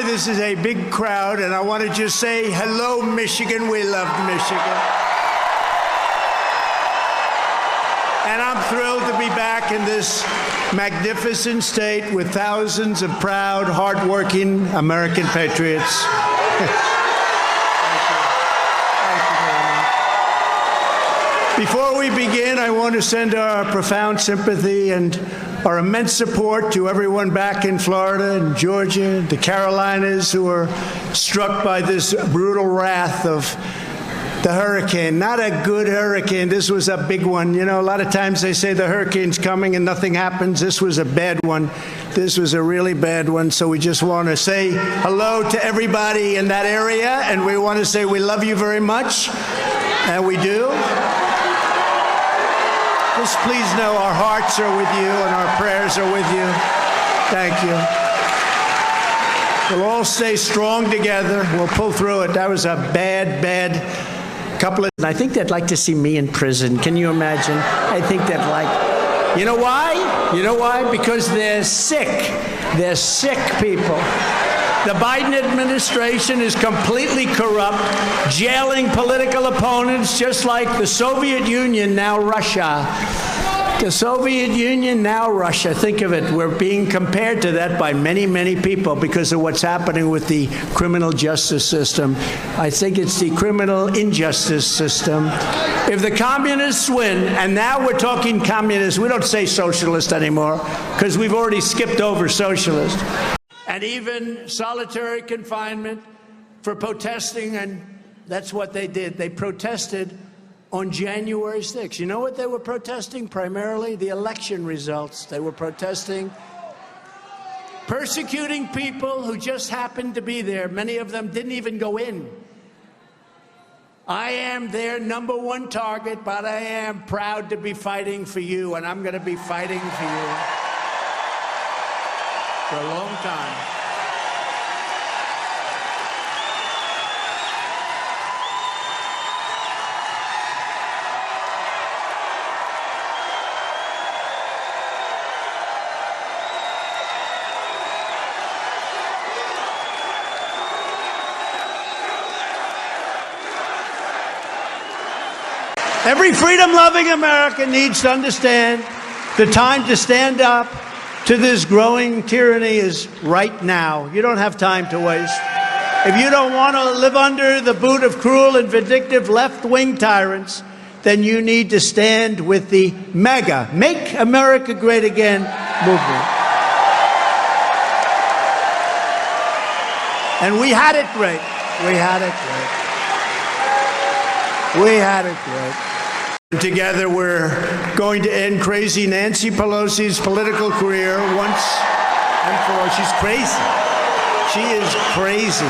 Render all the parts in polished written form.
this is a big crowd, and I want to just say hello, Michigan. We love Michigan. And I'm thrilled to be back in this magnificent state with thousands of proud, hardworking American patriots. Before we begin, I want to send our profound sympathy and our immense support to everyone back in Florida and Georgia, the Carolinas, who are struck by this brutal wrath of the hurricane. Not a good hurricane. This was a big one. You know, a lot of times they say the hurricane's coming and nothing happens. This was a bad one. This was a really bad one. So we just want to say hello to everybody in that area, and we want to say we love you very much, and we do. Just please know our hearts are with you and our prayers are with you. Thank you. We'll all stay strong together. We'll pull through it. That was a bad couple of... I think they'd like to see me in prison. Can you imagine? I think they'd like... You know why? You know why? Because they're sick. They're sick people. The Biden administration is completely corrupt, jailing political opponents just like the Soviet Union, now Russia. The Soviet Union, now Russia. Think of it. We're being compared to that by many, many people because of what's happening with the criminal justice system. I think it's the criminal injustice system. If the communists win, and now we're talking communists, we don't say socialist anymore because we've already skipped over socialist. And even solitary confinement for protesting, and that's what they did. They protested on January 6th. You know what they were protesting? Primarily the election results. They were protesting persecuting people who just happened to be there. Many of them didn't even go in. I am their number one target, but I am proud to be fighting for you, and I'm going to be fighting for you for a long time. Every freedom-loving American needs to understand the time to stand up to this growing tyranny is right now. You don't have time to waste. If you don't want to live under the boot of cruel and vindictive left-wing tyrants, then you need to stand with the MAGA, Make America Great Again movement. And we had it great. We had it great. We had it great. Together, we're going to end crazy Nancy Pelosi's political career once and for all. She's crazy. She is crazy.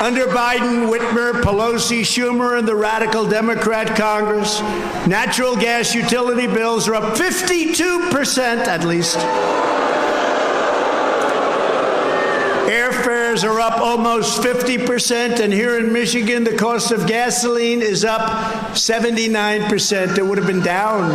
Under Biden, Whitmer, Pelosi, Schumer, and the radical Democrat Congress, natural gas utility bills are up 52% at least. Airfares are up almost 50%, and here in Michigan, the cost of gasoline is up 79%. It would have been down.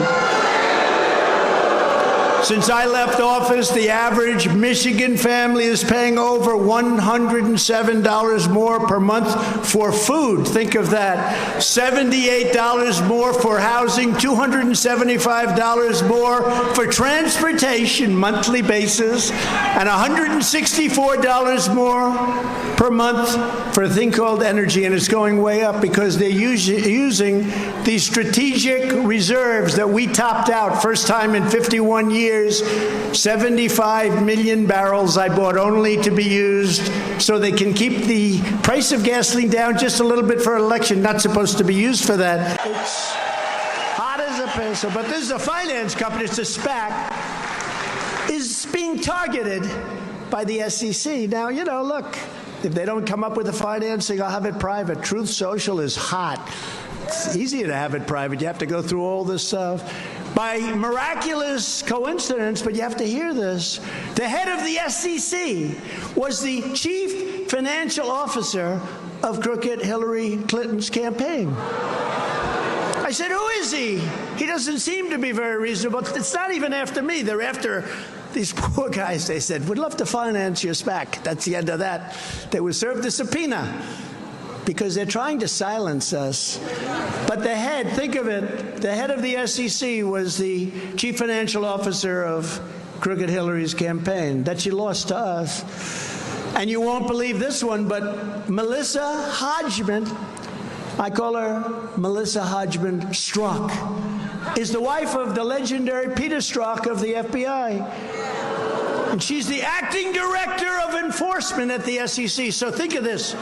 Since I left office, the average Michigan family is paying over $107 more per month for food. Think of that. $78 more for housing, $275 more for transportation, monthly basis, and $164 more per month for a thing called energy, and it's going way up because they're using these strategic reserves that we topped out first time in 51 years. 75 million barrels I bought only to be used so they can keep the price of gasoline down just a little bit for an election. Not supposed to be used for that. It's hot as a pencil, but this is a finance company, it's a SPAC, is being targeted by the SEC. Now, you know, look, if they don't come up with the financing, I'll have it private. Truth Social is hot. It's easier to have it private. You have to go through all this stuff. By miraculous coincidence, but you have to hear this, the head of the SEC was the chief financial officer of crooked Hillary Clinton's campaign. I said, who is he? He doesn't seem to be very reasonable. It's not even after me. They're after these poor guys, they said, we'd love to finance your SPAC. That's the end of that. They were served a subpoena because they're trying to silence us. But the head, think of it, the head of the SEC was the chief financial officer of Crooked Hillary's campaign that she lost to us. And you won't believe this one, but Melissa Hodgman, I call her Melissa Hodgman Strzok, is the wife of the legendary Peter Strzok of the FBI. And she's the acting director of enforcement at the SEC. So think of this.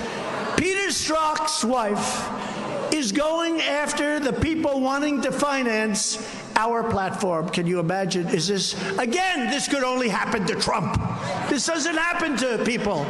Peter Strzok's wife is going after the people wanting to finance our platform. Can you imagine? Is this, again, this could only happen to Trump. This doesn't happen to people.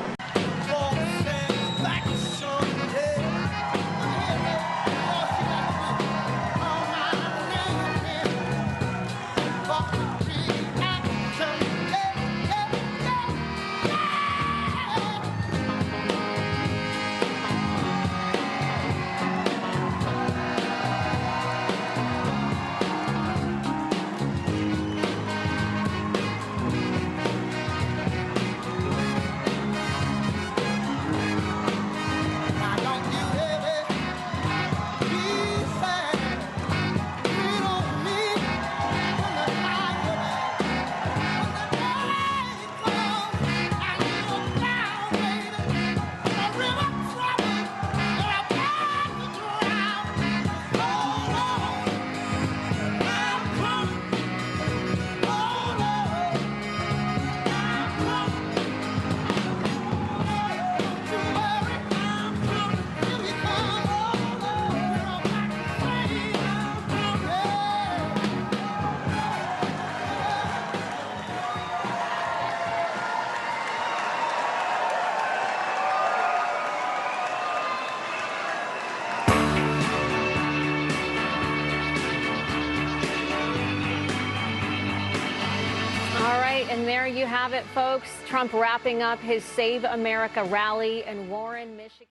And there you have it, folks. Trump wrapping up his Save America rally in Warren, Michigan.